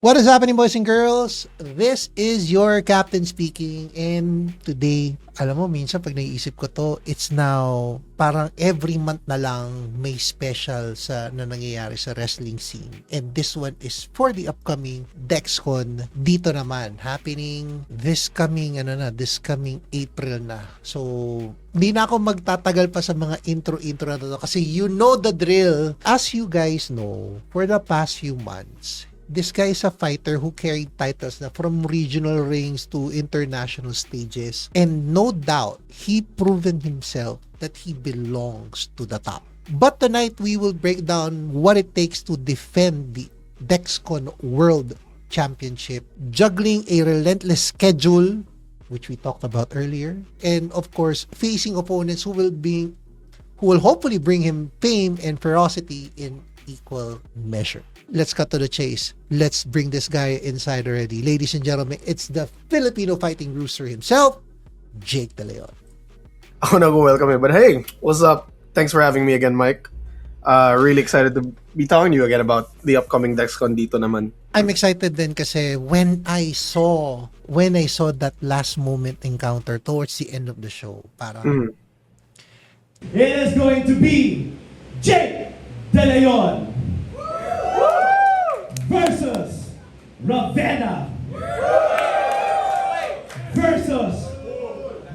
What is happening, boys and girls? This is your captain speaking, and today, alam mo, minsan pag naiisip ko to, it's now parang every month na lang may special na nangyayari sa wrestling scene. And this one is for the upcoming Dexcon dito naman, happening this coming April na. So, hindi na ako magtatagal pa sa mga intro na to kasi you know the drill. As you guys know, for the past few months, this guy is a fighter who carried titles na from regional rings to international stages. And no doubt, he proven himself that he belongs to the top. But tonight, we will break down what it takes to defend the Dexcon World Championship, juggling a relentless schedule, which we talked about earlier, and of course, facing opponents who will hopefully bring him fame and ferocity in equal measure. Let's cut to the chase. Let's bring this guy inside already. Ladies and gentlemen, it's the Filipino fighting Rooster himself, Jake De Leon. Ako na go welcome you. But hey, what's up? Thanks for having me again, Mike. Really excited to be talking to you again about the upcoming Dexcon dito naman. I'm excited then kasi when I saw that last moment encounter towards the end of the show, parang It is going to be Jake De Leon versus Ravena versus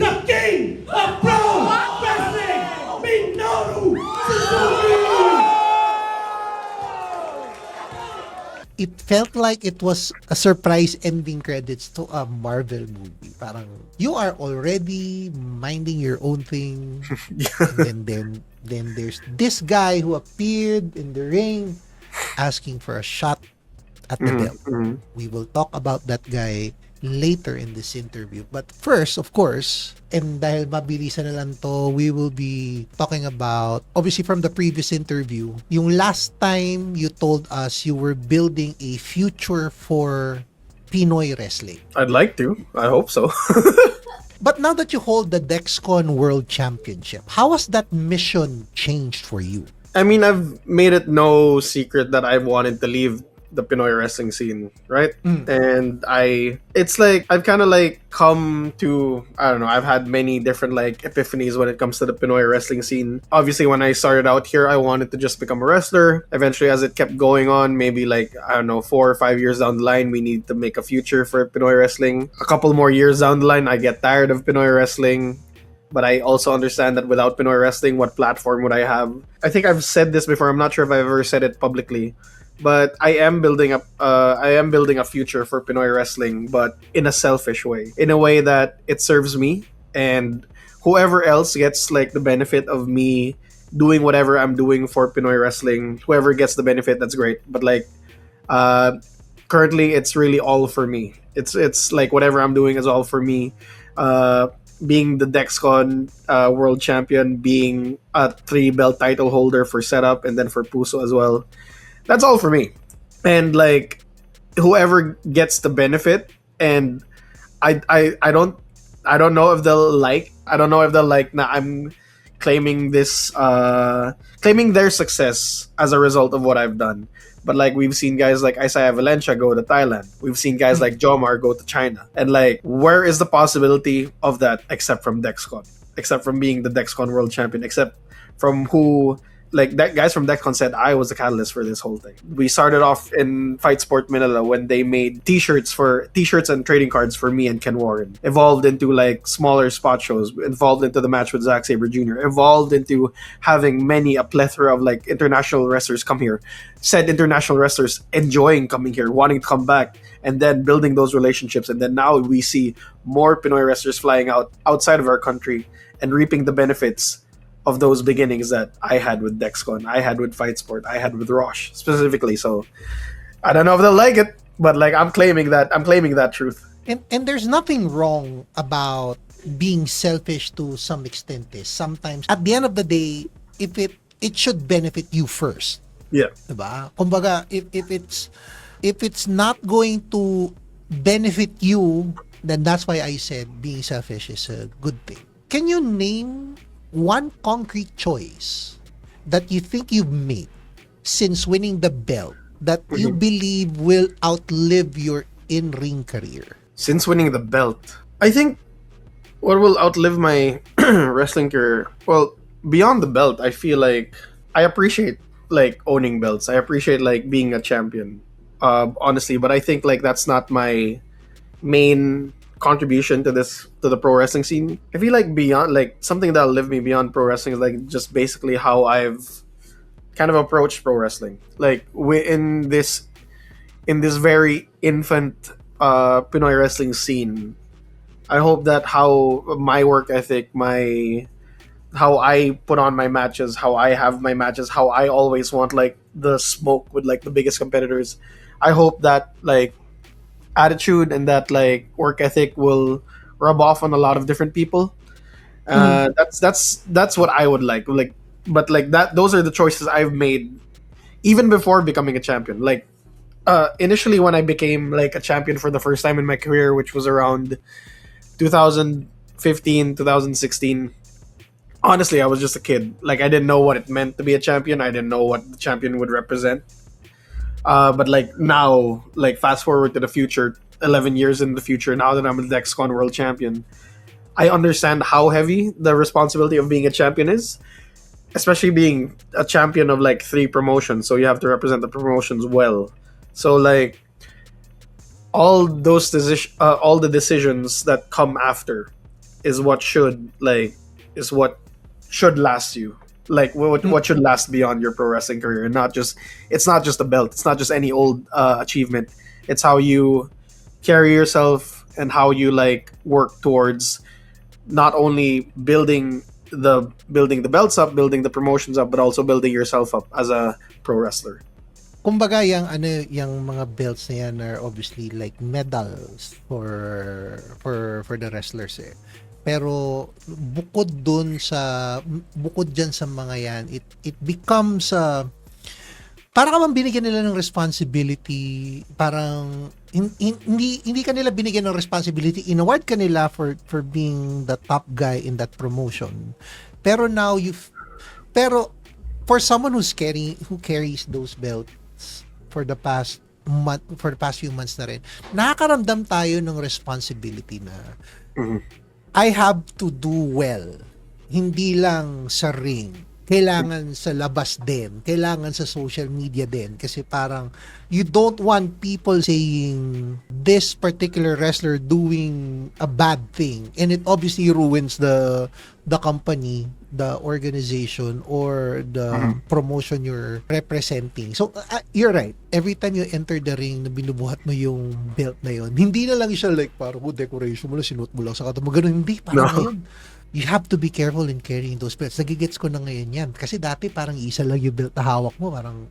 the King of Pro Wrestling, Minoru Suzuki. it felt like it was a surprise ending credits to a Marvel movie. Parang you are already minding your own thing, and then there's this guy who appeared in the ring asking for a shot at the belt. We will talk about that guy later in this interview. But first, of course, and dahil mabilisan na lang to, we will be talking about, obviously from the previous interview, yung last time you told us you were building a future for Pinoy Wrestling. I'd like to. I hope so. But now that you hold the Dexcon World Championship, how has that mission changed for you? I mean, I've made it no secret that I've wanted to leave the Pinoy wrestling scene, right? And it's like I've kind of like come to, I don't know, I've had many different like epiphanies when it comes to the Pinoy wrestling scene. Obviously, when I started out here, I wanted to just become a wrestler. Eventually, as it kept going on, maybe like, I don't know, 4 or 5 years down the line, we need to make a future for Pinoy wrestling. A couple more years down the line, I get tired of Pinoy wrestling. But I also understand that without Pinoy wrestling, what platform would I have? I think I've said this before. I'm not sure if I've ever said it publicly. But I am building a future for Pinoy wrestling, but in a selfish way, in a way that it serves me and whoever else gets like the benefit of me doing whatever I'm doing for Pinoy wrestling. Whoever gets the benefit, that's great. But like, currently, it's really all for me. It's like whatever I'm doing is all for me. Being the Dexcon World Champion, being a 3-belt title holder for Setup and then for Puso as well. That's all for me. And like whoever gets the benefit, and I don't know if they'll like nah, I'm claiming this claiming their success as a result of what I've done. But like we've seen guys like Isaiah Valencia go to Thailand. We've seen guys like Jomar go to China. And like where is the possibility of that except from Dexcon? Except from being the Dexcon World Champion, except from who like that guys from Dexcon said I was the catalyst for this whole thing. We started off in Fight Sport Manila when they made t-shirts and trading cards for me and Ken Warren. Evolved into like smaller spot shows, evolved into the match with Zack Sabre Jr., evolved into having a plethora of like international wrestlers come here. Said international wrestlers enjoying coming here, wanting to come back, and then building those relationships. And then now we see more Pinoy wrestlers flying outside of our country and reaping the benefits of those beginnings that I had with Dexcon, I had with Fight Sport, I had with Rosh specifically. So I don't know if they'll like it, but like I'm claiming that truth. And there's nothing wrong about being selfish to some extent. Sometimes at the end of the day, if it should benefit you first. Yeah. Diba? Kumbaga, if it's not going to benefit you, then that's why I said being selfish is a good thing. Can you name one concrete choice that you think you've made since winning the belt that you believe will outlive your in-ring career? Since winning the belt, I think what will outlive my wrestling career, well, beyond the belt, I feel like I appreciate like owning belts. I appreciate like being a champion, honestly. But I think like that's not my main contribution to the pro wrestling scene. I feel like beyond like something that'll live me beyond pro wrestling is like just basically how I've kind of approached pro wrestling. Like we in this very infant Pinoy wrestling scene. I hope that how my work ethic, my how I put on my matches, how I have my matches, how I always want like the smoke with like the biggest competitors. I hope that like attitude and that like work ethic will rub off on a lot of different people. That's what I would like. But like that, those are the choices I've made even before becoming a champion. Like initially when I became like a champion for the first time in my career, which was around 2015, 2016. Honestly, I was just a kid. Like I didn't know what it meant to be a champion. I didn't know what the champion would represent. But like now, like fast forward to the future, 11 years in the future, now that I'm a Dexcon World Champion, I understand how heavy the responsibility of being a champion is, especially being a champion of like 3 promotions. So you have to represent the promotions well. So like all the decisions that come after is what should last you. Like what should last beyond your pro wrestling career, and not just it's not just a belt, it's not just any old achievement. It's how you carry yourself and how you like work towards not only building the belts up, building the promotions up, but also building yourself up as a pro wrestler. Kumbaga, yung mga belts na yan are obviously like medals for the wrestlers eh. Pero bukod dyan sa mga yan, it becomes para ka bang binigyan nila ng responsibility, parang hindi ka nila binigyan ng responsibility, inaward ka nila for being the top guy in that promotion. Pero pero for someone who carries those belts for the past few months na rin, nakakaramdam tayo ng responsibility na I have to do well. Hindi lang sa ring. Kailangan sa labas din. Kailangan sa social media din. Kasi parang you don't want people saying this particular wrestler doing a bad thing. And it obviously ruins the company, the organization, or the promotion you're representing. So, you're right. Every time you enter the ring, na binubuhat mo yung belt na yun, hindi na lang siya like, parang decoration mo lang, sinuot mo lang sa kata mo. Ganun, hindi. Parang ngayon, you have to be careful in carrying those belts. Nagigets ko na ngayon yan. Kasi dati parang isa lang yung belt na hawak mo. Parang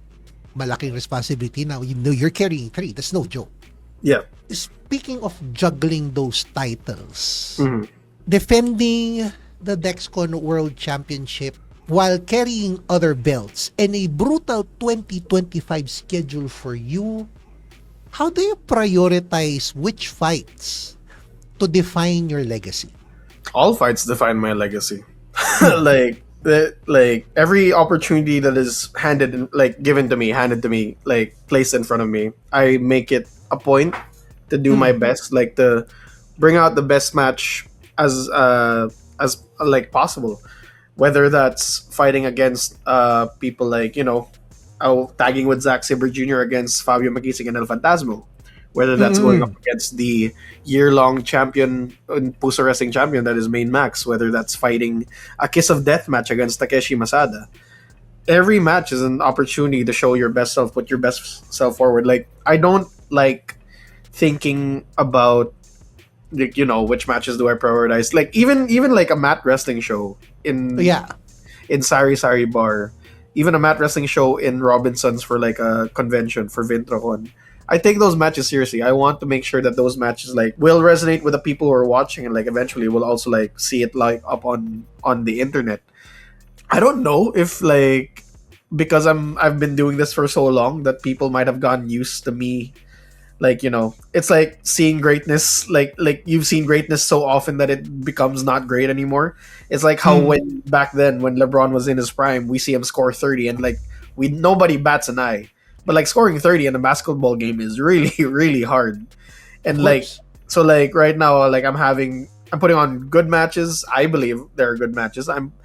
malaking responsibility. Now, you know, you're carrying 3. That's no joke. Yeah. Speaking of juggling those titles, defending the Dexcon World Championship while carrying other belts and a brutal 2025 schedule for you, how do you prioritize which fights to define your legacy? All fights define my legacy. like every opportunity that is handed to me, like placed in front of me, I make it a point to do my best, like to bring out the best match as like possible. Whether that's fighting against people like, you know, tagging with Zack Sabre Jr. against Fabio Makisig and El Fantasmo. Whether that's going up against the year-long champion, Puso Wrestling champion, that is Main Max. Whether that's fighting a Kiss of Death match against Takeshi Masada. Every match is an opportunity to show your best self, put your best self forward. Like, I don't like thinking about, like, you know, which matches do I prioritize. Like, even like a mat wrestling show in Sari Sari Bar. Even a mat wrestling show in Robinson's for like a convention for Vintrocon. I take those matches seriously. I want to make sure that those matches like will resonate with the people who are watching, and like eventually will also like see it like up on the internet. I don't know if like because I've been doing this for so long that people might have gotten used to me. Like, you know, it's like seeing greatness, like you've seen greatness so often that it becomes not great anymore. It's like how when back then when LeBron was in his prime, we see him score 30 and like nobody bats an eye. But like scoring 30 in a basketball game is really really hard. And Of like course. so like right now like I'm putting on good matches. I believe there are good matches. I'm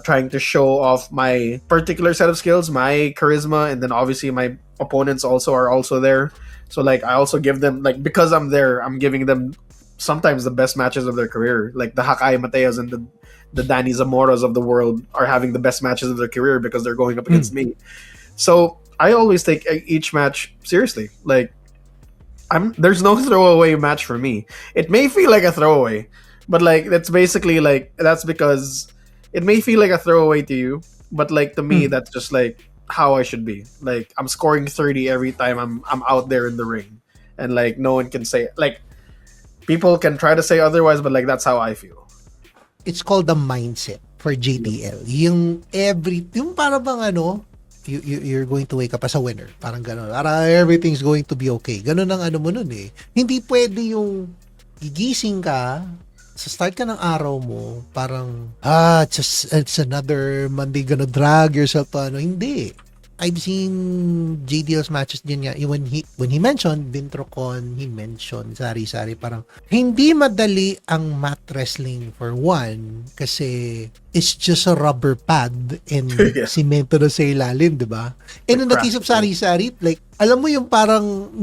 trying to show off my particular set of skills, my charisma, and then obviously my opponents also are also there. So like I also give them like because I'm there, I'm giving them sometimes the best matches of their career. Like the Hakai Mateos and the Danny Zamoras of the world are having the best matches of their career because they're going up against me. So I always take each match seriously. Like there's no throwaway match for me. It may feel like a throwaway, but like that's because it may feel like a throwaway to you, but like to me that's just like how I should be. Like I'm scoring 30 every time I'm out there in the ring. And like no one can say like people can try to say otherwise, but like that's how I feel. It's called the mindset for JDL. Yung para bang you're going to wake up as a winner. Parang gano'n. Para everything's going to be okay. Gano'n ang mo nun eh. Hindi pwede yung gigising ka, sa start ka ng araw mo, parang, it's another Monday, gonna drag yourself to Hindi. I've seen JDL's matches din nga. When he mentioned Vintrocon, he mentioned sari-sari, parang hindi madali ang mat wrestling for one kasi it's just a rubber pad and simento na sa ilalim, di ba? And in the case of sari-sari, like alam mo yung parang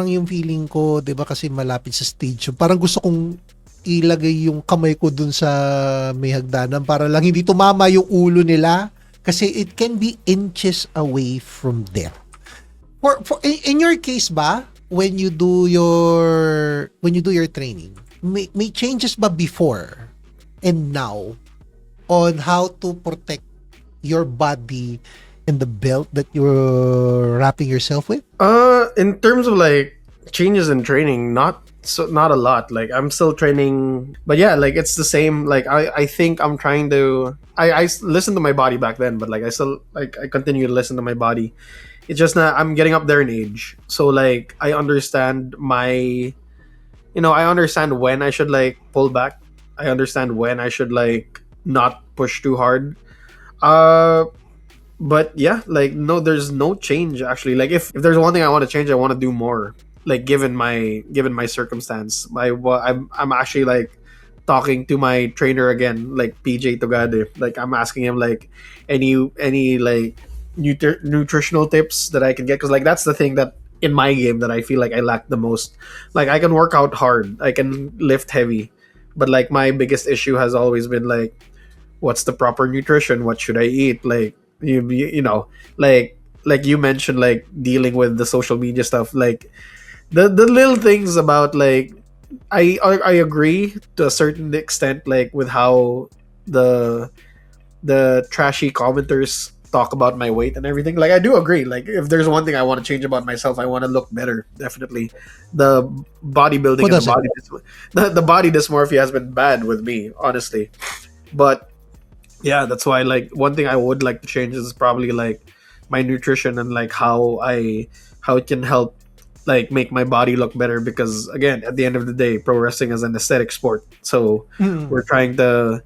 yung feeling ko, di ba, kasi malapit sa stage, parang gusto kong ilagay yung kamay ko dun sa may hagdanan para lang hindi tumama yung ulo nila. Kasi it can be inches away from there. In your case ba, when you do your training, may changes ba before and now on how to protect your body and the belt that you're wrapping yourself with? In terms of like changes in training, not a lot. Like I'm still training, but yeah, like it's the same. Like I think I'm trying to. I listened to my body back then, but like I still like I continue to listen to my body. It's just that I'm getting up there in age, so like I understand I understand when I should like pull back. I understand when I should like not push too hard. But yeah, like no, there's no change actually. Like if there's one thing I want to change, I want to do more. Like given my circumstance, I'm actually like talking to my trainer again, like PJ Togade. Like I'm asking him like any like nutritional tips that I can get, because like that's the thing that in my game that I feel like I lack the most. Like I can work out hard, I can lift heavy, but like my biggest issue has always been like, what's the proper nutrition? What should I eat? Like you know, like you mentioned, like dealing with the social media stuff, like the little things about like I agree to a certain extent, like with how the trashy commenters talk about my weight and everything. Like I do agree. Like if there's one thing I want to change about myself, I want to look better. Definitely, the bodybuilding and the body dysmorphia has been bad with me, honestly. But yeah, that's why like one thing I would like to change is probably like my nutrition and like how it can help like make my body look better, because again at the end of the day pro wrestling is an aesthetic sport, so we're trying to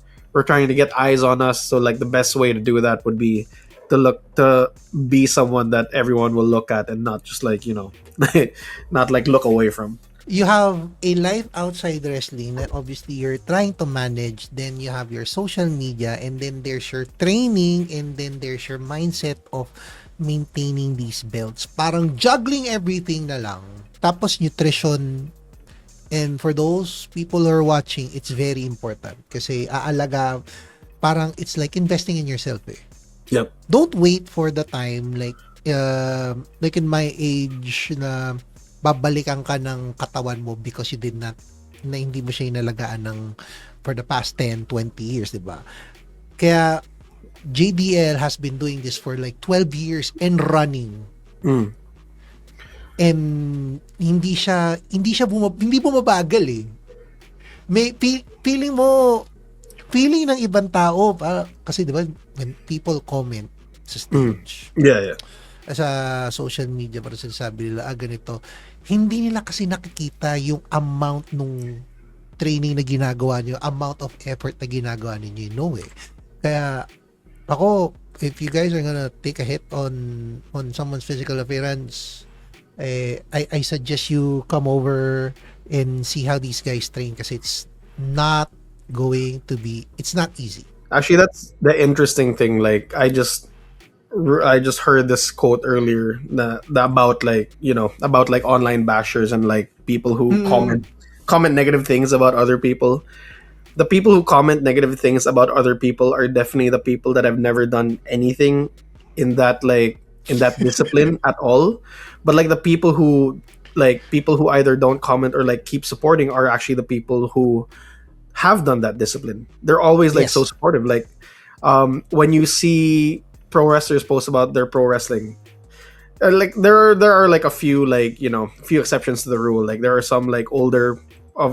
get eyes on us. So like the best way to do that would be to be someone that everyone will look at and not just like, you know, not like look away from. You have a life outside wrestling that obviously you're trying to manage, then you have your social media, and then there's your training, and then there's your mindset of maintaining these belts. Parang juggling everything na lang. Tapos nutrition. And for those people who are watching, it's very important. Kasi parang it's like investing in yourself eh. Yep. Don't wait for the time like in my age na babalikan ka ng katawan mo because you did not, na hindi mo siya inalagaan for the past 10, 20 years, di ba? Kaya JDL has been doing this for like 12 years and running. And hindi bumabagal eh. May feeling ng ibang tao kasi 'di ba when people comment sa stage. Yeah. Sa social media para sinasabi nila ganito, hindi nila kasi nakikita yung amount nung training na ginagawa niyo, amount of effort na ginagawa niyo, you know eh. Kaya ako if you guys are gonna take a hit on someone's physical appearance, I suggest you come over and see how these guys train because not it's not easy. Actually, that's the interesting thing. Like, I just heard this quote earlier about like, about like online bashers and like people who comment negative things about other people. The people who comment negative things about other people are definitely the people that have never done anything in that discipline at all. But like the people who either don't comment or like keep supporting are actually the people who have done that discipline. They're always like Yes. so supportive. Like, when you see pro wrestlers post about their pro wrestling, like there are like a few, like, few exceptions to the rule. Like there are some like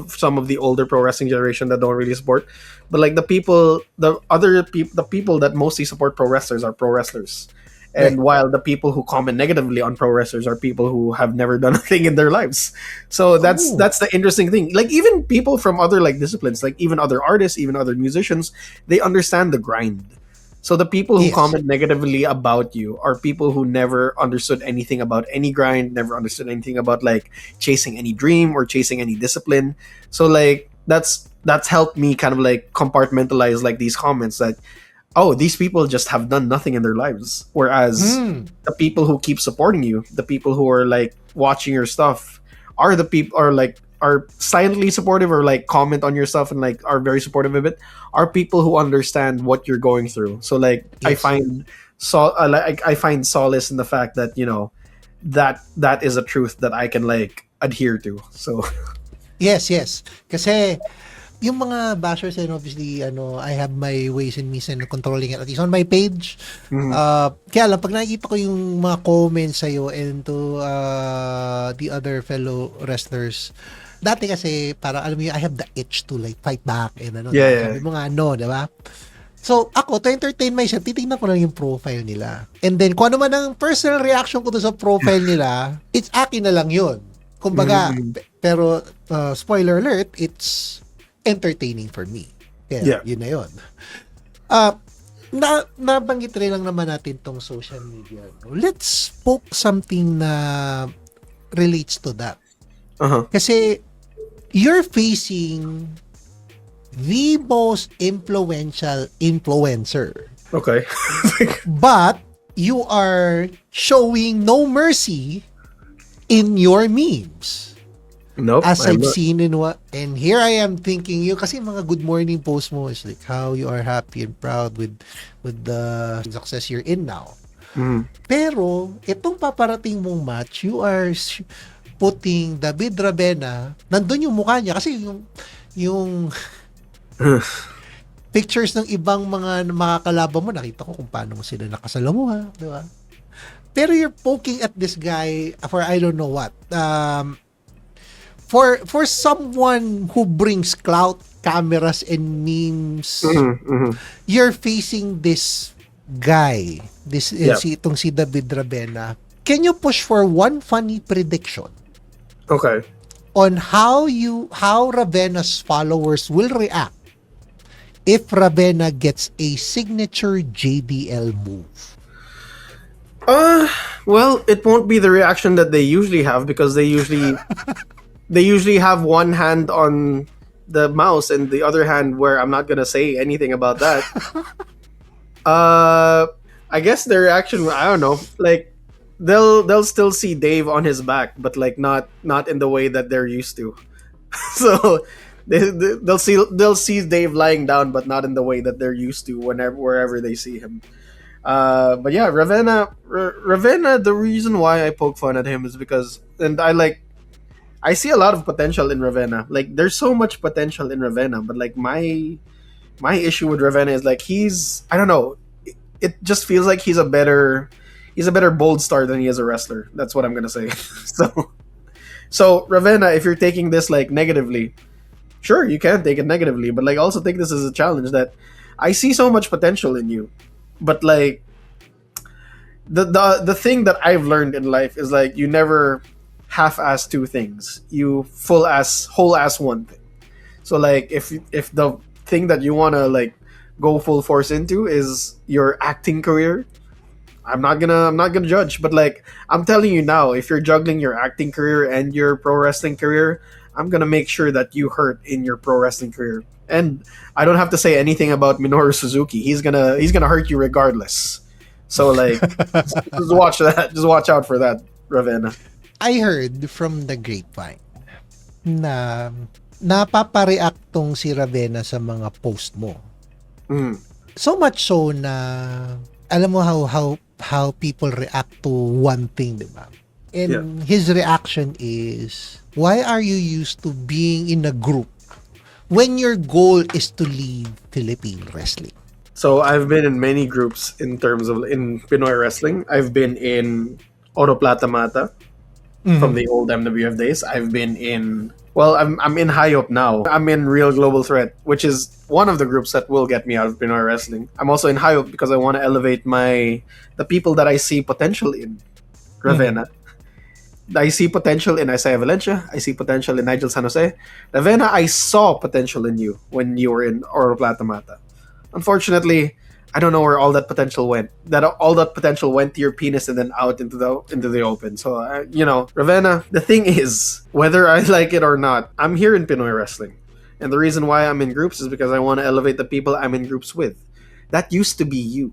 some of the older pro wrestling generation that don't really support, but like the people that mostly support pro wrestlers are pro wrestlers. And Right. while the people who comment negatively on pro wrestlers are people who have never done a thing in their lives. So Oh. that's the interesting thing. Like even people from other like disciplines, like even other artists, even other musicians, they understand the grind. So the people who Yes. comment negatively about you are people who never understood anything about any grind, never understood anything about like chasing any dream or chasing any discipline. So like that's helped me kind of like compartmentalize like these comments that, oh, these people just have done nothing in their lives. Whereas Hmm. the people who keep supporting you, the people who are like watching your stuff, are the people are silently supportive or like comment on your stuff and like are very supportive of it, are people who understand what you're going through. So like I Yes. find I find solace in the fact that that is a truth that I can like adhere to. So Yes. Kasi yung mga bashers, and obviously I have my ways and means in controlling it, at least on my page. mhm. Kaya lang pag nakikita ko yung mga comments sa'yo and to the other fellow wrestlers, dati kasi para alam mo yun, I have the itch to like fight back and Yeah. sabi mo nga di ba? So ako, to entertain myself, titignan ko lang yung profile nila, and then kung ano man ang personal reaction ko to sa profile nila, it's akin na lang yun, kumbaga. Mhm. Pero spoiler alert, it's entertaining for me. Kaya, Yeah. yun na yun. Nabanggit rin lang naman natin tong social media. Let's poke something na relates to that. Uh-huh. Kasi, you're facing the most influential influencer. Okay. But, you are showing no mercy in your memes. Nope. As I'm I've not- seen and here I am thinking you, kasi mga good morning post mo is like how you are happy and proud with the success you're in now. Mhm. Pero itong paparating mong match, you are putting Dabid Ravena, nandun yung mukha niya kasi yung pictures ng ibang mga makakalaban mo, nakita ko kung paano mo sila nakasalamuha, di ba? Pero you're poking at this guy for I don't know what. For someone who brings clout, cameras, and memes, Mhm, mhm. you're facing this guy, Yep. itong si David Ravena. Can you push for one funny prediction Okay. on how Ravena's followers will react if Ravena gets a signature JDL move? Well, it won't be the reaction that they usually have because they usually have one hand on the mouse and the other hand where I'm not gonna say anything about that. I guess their reaction, I don't know, like they'll still see Dave on his back, but like not in the way that they're used to. So they'll see Dave lying down, but not in the way that they're used to wherever they see him. But yeah, Ravena. The reason why I poke fun at him is because, and I see a lot of potential in Ravena. Like, there's so much potential in Ravena, but like my issue with Ravena is like I don't know. It just feels like he's a better bold star than he is a wrestler. That's what I'm gonna say. So Ravena, if you're taking this like negatively, sure, you can take it negatively, but like also take this as a challenge that I see so much potential in you, but like the thing that I've learned in life is like you never half-ass two things. You whole ass one thing. So like if the thing that you want to like go full force into is your acting career. I'm not gonna judge, but like I'm telling you now, if you're juggling your acting career and your pro wrestling career, I'm gonna make sure that you hurt in your pro wrestling career. And I don't have to say anything about Minoru Suzuki. He's gonna hurt you regardless. So like just watch that. Just watch out for that, Ravena. I heard from the grapevine na napapareact tong si Ravena sa mga post mo. Mm. So much so na alam mo how people react to one thing, di ba? And his reaction is, why are you used to being in a group when your goal is to leave Philippine wrestling? So I've been in many groups in terms of in Pinoy wrestling. I've been in Oro Plata Mata from the old MWF days. I've been in I'm in High Up now. I'm in Real Global Threat, which is one of the groups that will get me out of Pinoy wrestling. I'm also in High Up because I want to elevate the people that I see potential in. Ravena. I see potential in Isaiah Valencia. I see potential in Nigel San Jose. Ravena, I saw potential in you when you were in Oro Plata Mata. Unfortunately, I don't know where all that potential went. All that potential went to your penis and then out into the open. So Ravena. The thing is, whether I like it or not, I'm here in Pinoy wrestling, and the reason why I'm in groups is because I want to elevate the people I'm in groups with. That used to be you.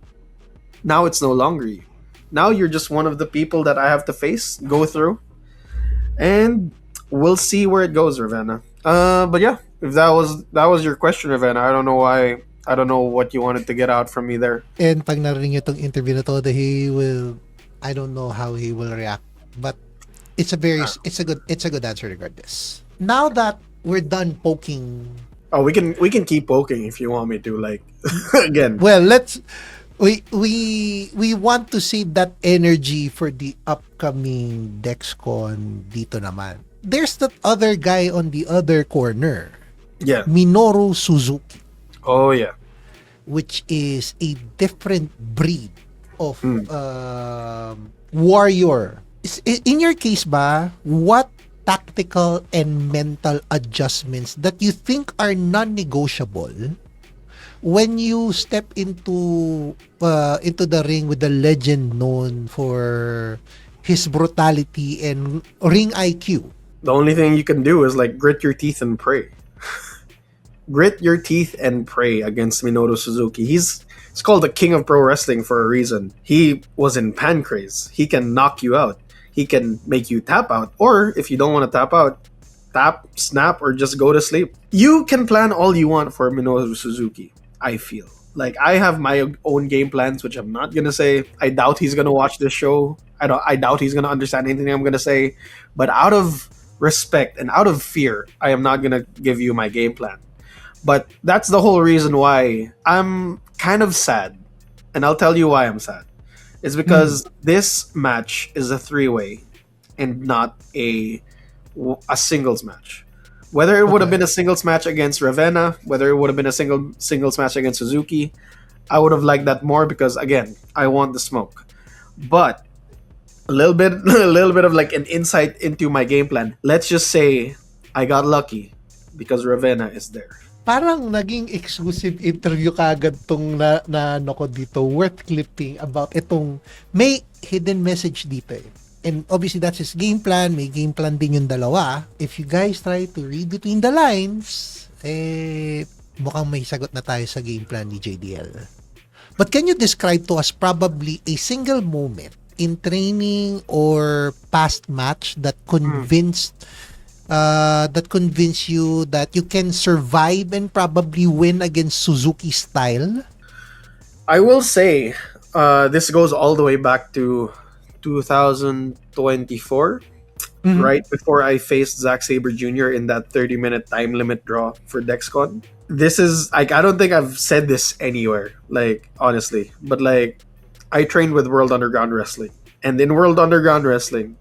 Now it's no longer you. Now you're just one of the people that I have to go through, and we'll see where it goes, Ravena. But yeah, if that was your question, Ravena, I don't know why. I don't know what you wanted to get out from me there. And pag narinig niyo tong interview na to, I don't know how he will react, but it's a good answer regardless. Now that we're done poking. Oh, we can keep poking if you want me to, like again. Well, we want to save that energy for the upcoming Dexcon dito naman. There's that other guy on the other corner. Yeah. Minoru Suzuki. Oh yeah. Which is a different breed of warrior. In your case ba, what tactical and mental adjustments that you think are non-negotiable when you step into the ring with the legend known for his brutality and ring IQ? The only thing you can do is like grit your teeth and pray. Grit your teeth and pray against Minoru Suzuki. He's called the king of pro wrestling for a reason. He was in Pancrase. He can knock you out. He can make you tap out. Or if you don't want to tap out, tap, snap, or just go to sleep. You can plan all you want for Minoru Suzuki, I feel. Like, I have my own game plans, which I'm not going to say. I doubt he's going to watch this show. I doubt he's going to understand anything I'm going to say. But out of respect and out of fear, I am not going to give you my game plan. But that's the whole reason why I'm kind of sad. And I'll tell you why I'm sad. It's because this match is a three-way and not a singles match. Whether it would have been a singles match against Ravena, whether it would have been a singles match against Suzuki, I would have liked that more because, again, I want the smoke. But a little bit of like an insight into my game plan. Let's just say I got lucky because Ravena is there. Parang naging exclusive interview kagad tong na ko dito, worth clipping about itong may hidden message dito eh. And obviously that's his game plan, may game plan din yung dalawa. If you guys try to read between the lines, mukhang may sagot na tayo sa game plan ni JDL. But can you describe to us probably a single moment in training or past match that convinced you that you can survive and probably win against Suzuki style? I will say this goes all the way back to 2024, right before I faced Zack Sabre Jr. in that 30-minute time limit draw for Dexcon. This is like, I don't think I've said this anywhere, like, honestly, but like, I trained with World Underground Wrestling, and in World Underground Wrestling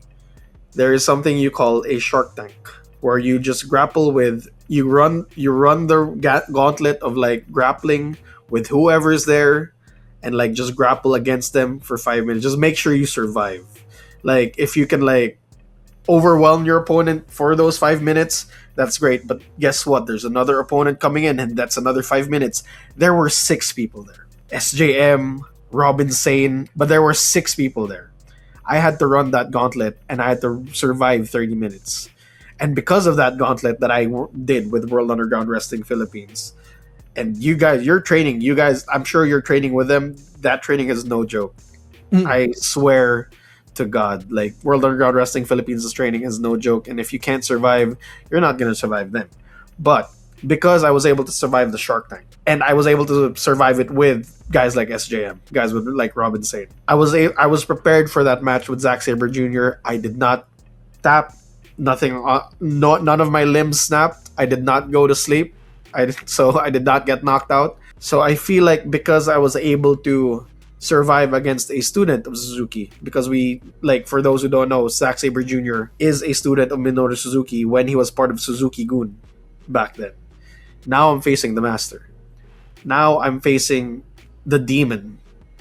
there is something you call a Shark Tank, where you just grapple with, you run the gauntlet of like grappling with whoever's there, and like just grapple against them for 5 minutes. Just make sure you survive. Like, if you can like overwhelm your opponent for those 5 minutes, That's great, but guess what? There's another opponent coming in, and that's another 5 minutes. There were 6 people there. SJM, Robin Sane, but there were 6 people there. I had to run that gauntlet, and I had to survive 30 minutes. And because of that gauntlet that I did with World Underground Wrestling Philippines, and you guys, I'm sure you're training with them. That training is no joke. I swear to God, like World Underground Wrestling Philippines' training is no joke. And if you can't survive, you're not gonna survive them. But because I was able to survive the Shark Tank, and I was able to survive it with guys like SJM, guys with like Robin Sane, I was prepared for that match with Zack Sabre Jr. I did not tap, nothing. None of my limbs snapped. I did not go to sleep. So I did not get knocked out. So I feel like because I was able to survive against a student of Suzuki, because we, like, for those who don't know, Zack Sabre Jr. is a student of Minoru Suzuki when he was part of Suzuki Gun back then. Now I'm facing the master. Now I'm facing the demon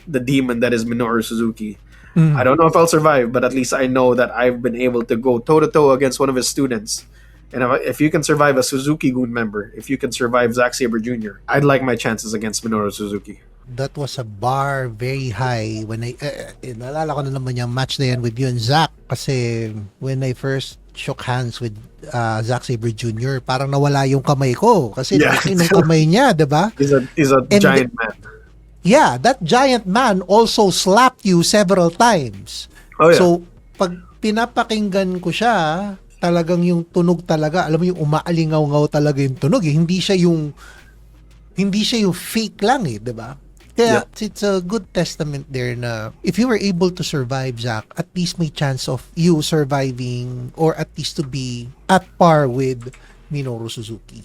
that is Minoru Suzuki. I don't know if I'll survive, but at least I know that I've been able to go toe to toe against one of his students. And if you can survive a Suzuki Gun member, if you can survive Zack Sabre Jr., I'd like my chances against Minoru Suzuki. That was a bar very high when naalala ko na naman yung match na yan with you and Zack, kasi when I first shook hands with Zack Sabre Jr., parang nawala yung kamay ko kasi laki ng kamay niya, diba? He's a giant man. Yeah, that giant man also slapped you several times. Oh, yeah. So, pag pinapakinggan ko siya, talagang yung tunog talaga, alam mo yung umaalingaw-ngaw talaga yung tunog. Hindi siya yung fake lang eh, 'di ba? Kaya it's a good testament there na if you were able to survive, Zack, at least may chance of you surviving or at least to be at par with Minoru Suzuki.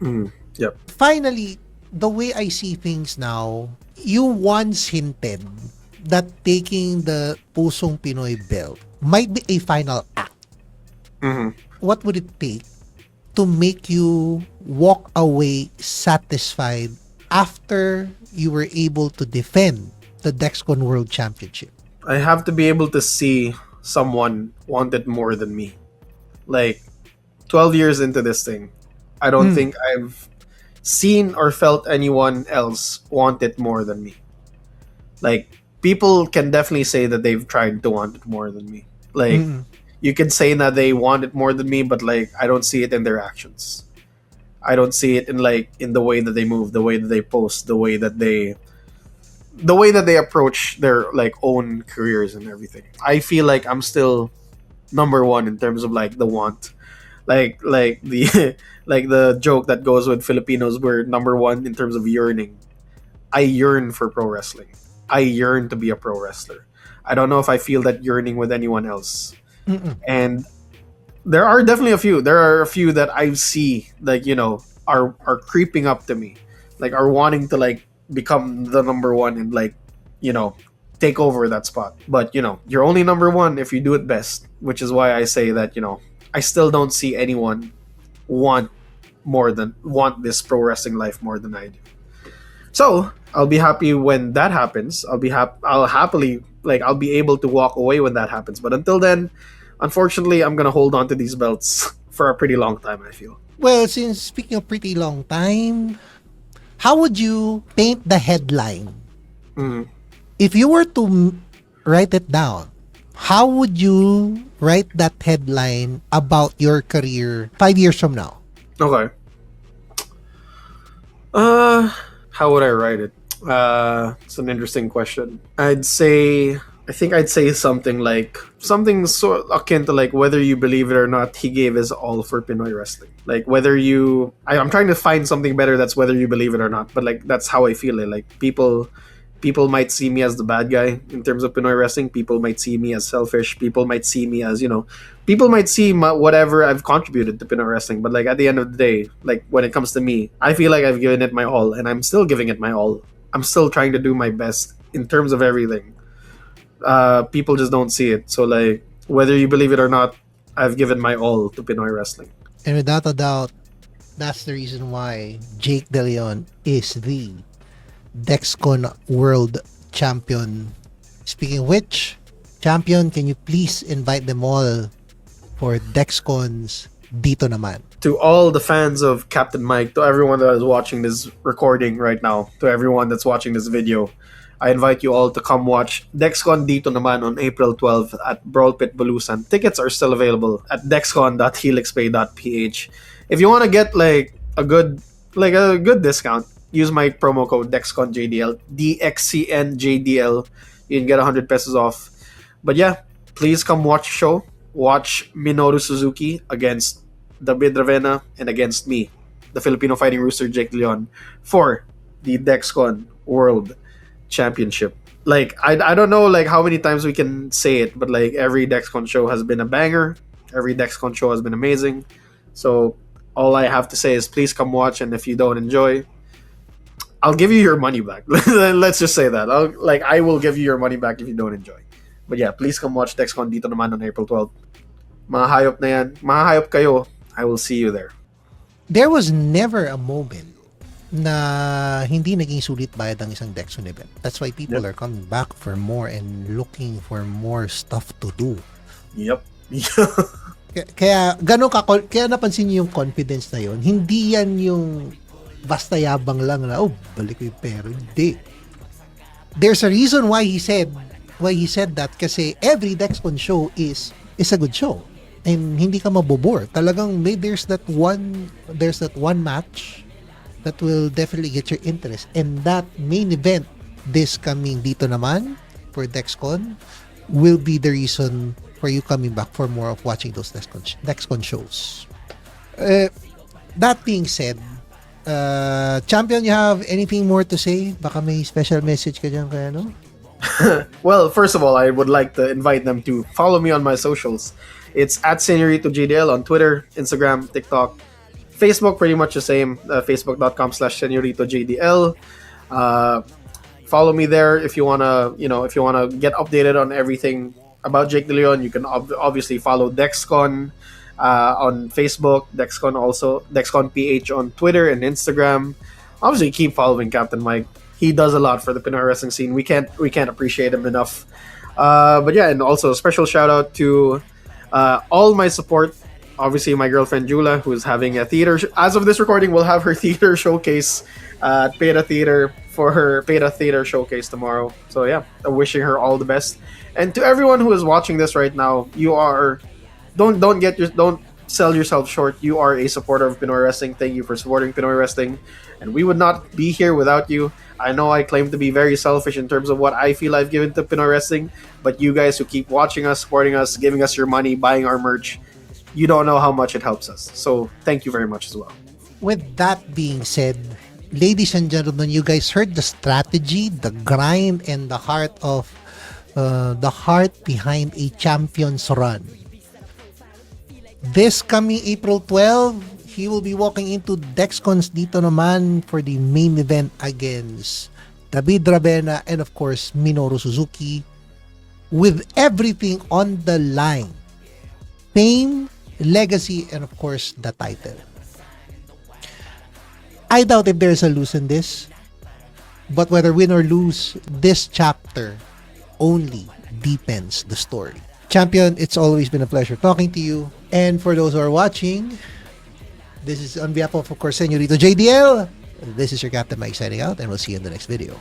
Yep. Finally, the way I see things now, you once hinted that taking the Pusong Pinoy belt might be a final act. What would it take to make you walk away satisfied after you were able to defend the Dexcon World Championship? I have to be able to see someone want it more than me. Like, 12 years into this thing, I don't think I've seen or felt anyone else want it more than me. Like, people can definitely say that they've tried to want it more than me. Like, you can say that they want it more than me, but like, I don't see it in their actions. I don't see it in the way that they move, the way that they post, the way that they approach their like own careers and everything. I feel like I'm still number one in terms of like the want, like the like the joke that goes with Filipinos, we're number one in terms of yearning. I yearn for pro wrestling. I yearn to be a pro wrestler. I don't know if I feel that yearning with anyone else. And there are definitely a few. There are a few that I see, like, you know, are creeping up to me, like are wanting to like become the number one and like, you know, take over that spot. But you know, you're only number one if you do it best, which is why I say that, you know, I still don't see anyone want this pro wrestling life more than I do. So I'll be happy when that happens. I'll be able to walk away when that happens. But until then, unfortunately, I'm gonna hold on to these belts for a pretty long time, I feel. Well, since speaking of pretty long time, how would you paint the headline? If you were to write it down, how would you write that headline about your career 5 years from now? Okay. How would I write it? It's an interesting question. I think I'd say something sort akin to like, whether you believe it or not, he gave his all for Pinoy wrestling. Like, I'm trying to find something better that's whether you believe it or not, but like that's how I feel it. Like, people might see me as the bad guy in terms of Pinoy wrestling. People might see me as selfish. People might see me as, you know, people might see whatever I've contributed to Pinoy wrestling. But like at the end of the day, like when it comes to me, I feel like I've given it my all, and I'm still giving it my all. I'm still trying to do my best in terms of everything. People just don't see it. So like, whether you believe it or not, I've given my all to Pinoy wrestling. And without a doubt, that's the reason why Jake De Leon is the Dexcon World Champion. Speaking of which, Champion, can you please invite them all for Dexcon's dito naman. To all the fans of Captain Mike, to everyone that is watching this recording right now, to everyone that's watching this video, I invite you all to come watch Dexcon Dito Naman on April 12th at Brawl Pit Bulusan. Tickets are still available at dexcon.helixpay.ph. If you want to get like a good discount, use my promo code DexconJDL, DXCNJDL. You can get 100 pesos off. But yeah, please come watch the show. Watch Minoru Suzuki against Dabid Ravena and against me, the Filipino fighting Rooster Jake Leon, for the Dexcon World Championship. Like I don't know like how many times we can say it, but like every Dexcon show has been a banger. Every Dexcon show has been amazing. So all I have to say is please come watch, and if you don't enjoy, I'll give you your money back. Let's just say that. I will give you your money back if you don't enjoy. But yeah, please come watch Dexcon Dito Naman on April 12th. Mahayop na yan. Mahayop kayo. I will see you there. There was never a moment na hindi naging sulit bayad ang isang Dexcon event. That's why people are coming back for more and looking for more stuff to do. Yep. Kaya napansin niyo yung confidence na yon. Hindi yan yung basta yabang lang na balik ko yung pera. Hindi. There's a reason why he said that, kasi every Dexcon show is a good show. And hindi ka mabobore. Talagang there's that one match that will definitely get your interest. And that main event this coming dito naman for Dexcon will be the reason for you coming back for more of watching those Dexcon shows. That being said, Champion, you have anything more to say? Baka may special message ka dyan kaya, no? Well, first of all, I would like to invite them to follow me on my socials. It's at SeñoritoJDL on Twitter, Instagram, TikTok, Facebook, pretty much the same. Facebook.com/SeñoritoJDL. Follow me there if you wanna get updated on everything about Jake De Leon. You can obviously follow Dexcon on Facebook, Dexcon PH on Twitter and Instagram. Obviously, keep following Captain Mike. He does a lot for the Pinoy wrestling scene. We can't appreciate him enough. But yeah, and also a special shout out to all my support. Obviously, my girlfriend Jula, who is having a theater. As of this recording, will have her theater showcase at Peta Theater for her Peta Theater showcase tomorrow. So yeah, I'm wishing her all the best. And to everyone who is watching this right now, don't sell yourself short. You are a supporter of Pinoy wrestling. Thank you for supporting Pinoy wrestling, and we would not be here without you. I know I claim to be very selfish in terms of what I feel I've given to Pinoy wrestling, but you guys who keep watching us, supporting us, giving us your money, buying our merch, you don't know how much it helps us. So thank you very much as well. With that being said, ladies and gentlemen, you guys heard the strategy, the grind, and the heart behind a champion's run. This coming April 12, he will be walking into Dexcons dito naman for the main event against Dabid Ravena and of course Minoru Suzuki, with everything on the line: fame, legacy, and of course the title. I doubt if there's a lose in this, but whether win or lose, this chapter only deepens the story. Champion, it's always been a pleasure talking to you. And for those who are watching, this is on behalf of course, Señorito JDL. This is your Captain Mike signing out, and we'll see you in the next video.